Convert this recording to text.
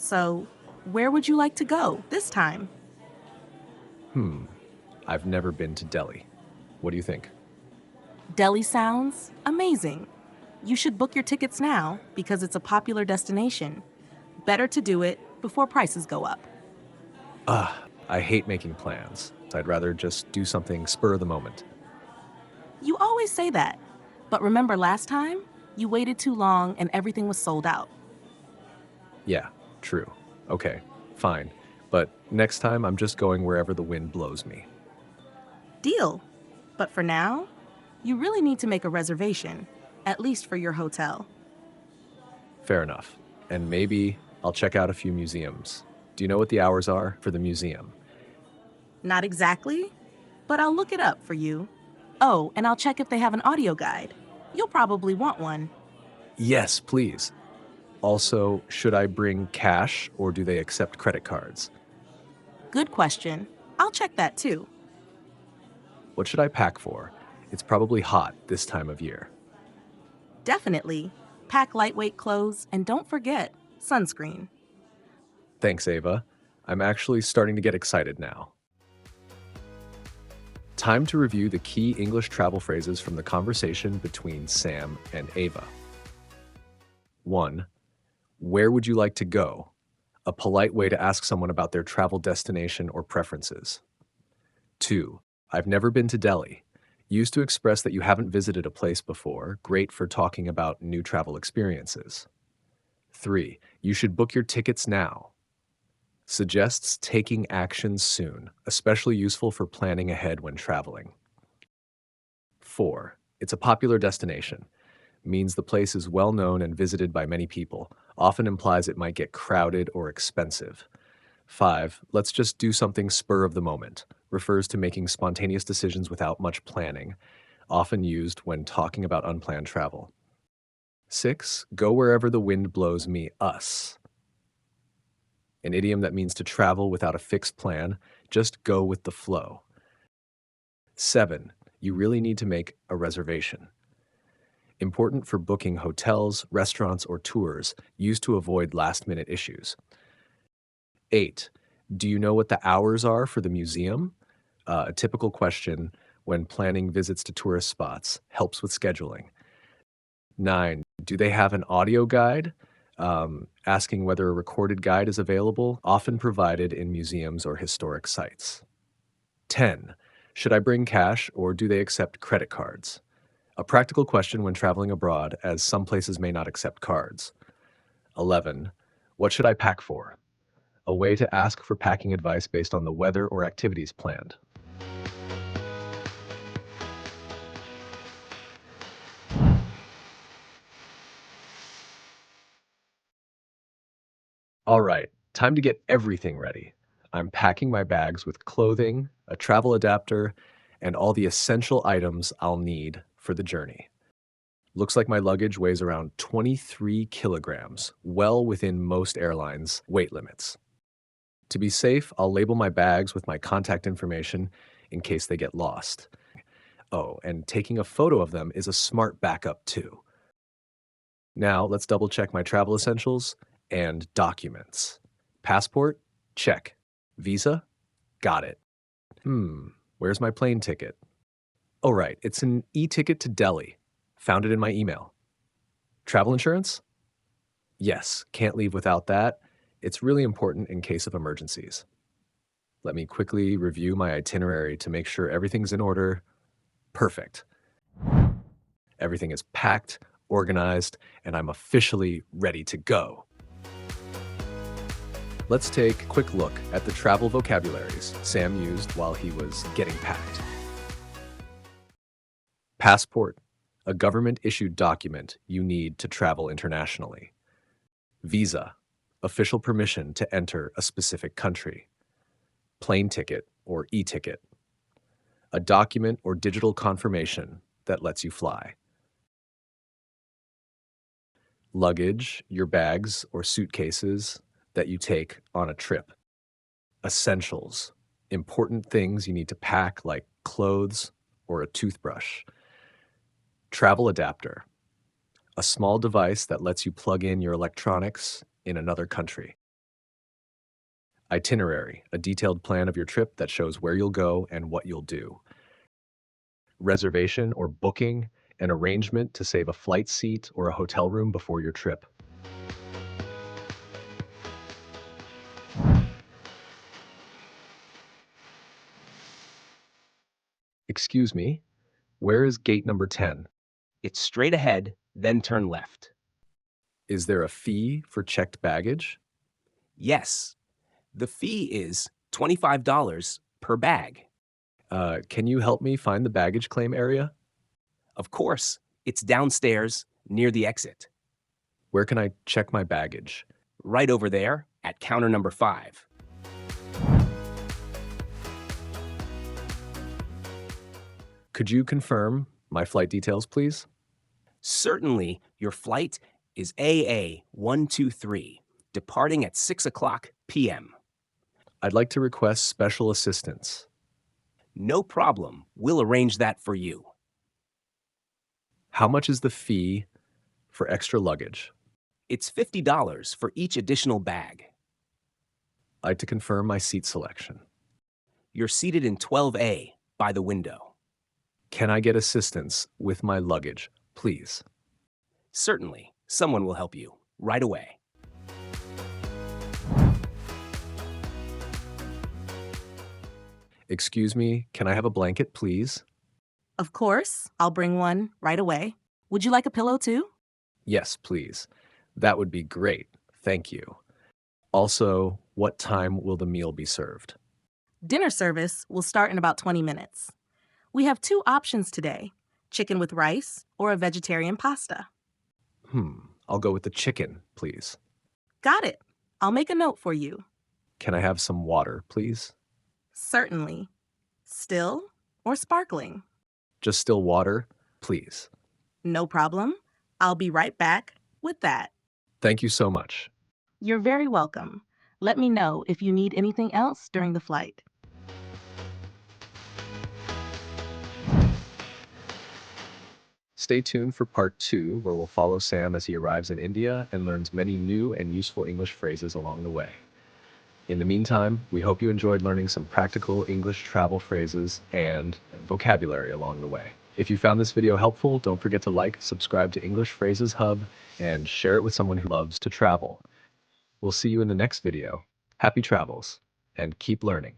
So, where would you like to go this time? Hmm, I've never been to Delhi. What do you think? Delhi sounds amazing. You should book your tickets now because it's a popular destination. Better to do it before prices go up. I hate making plans. I'd rather just do something spur of the moment. You always say that. But remember last time? You waited too long and everything was sold out. Yeah, true. Okay, fine. But next time I'm just going wherever the wind blows me. Deal. But for now, you really need to make a reservation, at least for your hotel. Fair enough. And maybe I'll check out a few museums. Do you know what the hours are for the museum? Not exactly, but I'll look it up for you. Oh, and I'll check if they have an audio guide. You'll probably want one. Yes, please. Also, should I bring cash or do they accept credit cards? Good question. I'll check that too. What should I pack for? It's probably hot this time of year. Definitely. Pack lightweight clothes and don't forget sunscreen. Thanks, Ava. I'm actually starting to get excited now. Time to review the key English travel phrases from the conversation between Sam and Ava. 1. Where would you like to go? A polite way to ask someone about their travel destination or preferences. 2. I've never been to Delhi. Used to express that you haven't visited a place before, great for talking about new travel experiences. 3. You should book your tickets now. Suggests taking action soon, especially useful for planning ahead when traveling. 4. It's a popular destination. Means the place is well known and visited by many people. Often implies it might get crowded or expensive. 5. Let's just do something spur of the moment. Refers to making spontaneous decisions without much planning. Often used when talking about unplanned travel. 6. Go wherever the wind blows me, us. An idiom that means to travel without a fixed plan, just go with the flow. 7. You really need to make a reservation. Important for booking hotels, restaurants, or tours, used to avoid last-minute issues. 8. Do you know what the hours are for the museum? A typical question when planning visits to tourist spots, helps with scheduling. 9. Do they have an audio guide? Asking whether a recorded guide is available, often provided in museums or historic sites. 10. Should I bring cash or do they accept credit cards? A practical question when traveling abroad, as some places may not accept cards. 11. What should I pack for? A way to ask for packing advice based on the weather or activities planned. All right, time to get everything ready. I'm packing my bags with clothing, a travel adapter, and all the essential items I'll need for the journey. Looks like my luggage weighs around 23 kilograms, well within most airlines' weight limits. To be safe, I'll label my bags with my contact information in case they get lost. Oh, and taking a photo of them is a smart backup too. Now, let's double check my travel essentials and documents. Passport? Check. Visa? Got it. Where's my plane ticket? Oh, right, it's an e-ticket to Delhi. Found it in my email. Travel insurance? Yes, can't leave without that. It's really important in case of emergencies. Let me quickly review my itinerary to make sure everything's in order. Perfect. Everything is packed, organized, and I'm officially ready to go. Let's take a quick look at the travel vocabularies Sam used while he was getting packed. Passport, a government-issued document you need to travel internationally. Visa, official permission to enter a specific country. Plane ticket or e-ticket, a document or digital confirmation that lets you fly. Luggage, your bags or suitcases that you take on a trip. Essentials, important things you need to pack like clothes or a toothbrush. Travel adapter, a small device that lets you plug in your electronics in another country. Itinerary, a detailed plan of your trip that shows where you'll go and what you'll do. Reservation or booking, an arrangement to save a flight seat or a hotel room before your trip. Excuse me, where is gate number 10? It's straight ahead, then turn left. Is there a fee for checked baggage? Yes, the fee is $25 per bag. Can you help me find the baggage claim area? Of course, it's downstairs near the exit, Where can I check my baggage? right over there at counter number 5. Could you confirm my flight details, please? Certainly, your flight is AA123, departing at 6 o'clock p.m. I'd like to request special assistance. No problem, we'll arrange that for you. How much is the fee for extra luggage? It's $50 for each additional bag. I'd like to confirm my seat selection. You're seated in 12A by the window. Can I get assistance with my luggage, please? Certainly, someone will help you right away. Excuse me, can I have a blanket, please? Of course, I'll bring one right away. Would you like a pillow too? Yes, please. That would be great. Thank you. Also, what time will the meal be served? Dinner service will start in about 20 minutes. We have 2 options today, chicken with rice or a vegetarian pasta. I'll go with the chicken, please. Got it. I'll make a note for you. Can I have some water, please? Certainly. Still or sparkling? Just still water, please. No problem. I'll be right back with that. Thank you so much. You're very welcome. Let me know if you need anything else during the flight. Stay tuned for part 2, where we'll follow Sam as he arrives in India and learns many new and useful English phrases along the way. In the meantime, we hope you enjoyed learning some practical English travel phrases and vocabulary along the way. If you found this video helpful, don't forget to like, subscribe to English Phrases Hub, and share it with someone who loves to travel. We'll see you in the next video. Happy travels, and keep learning.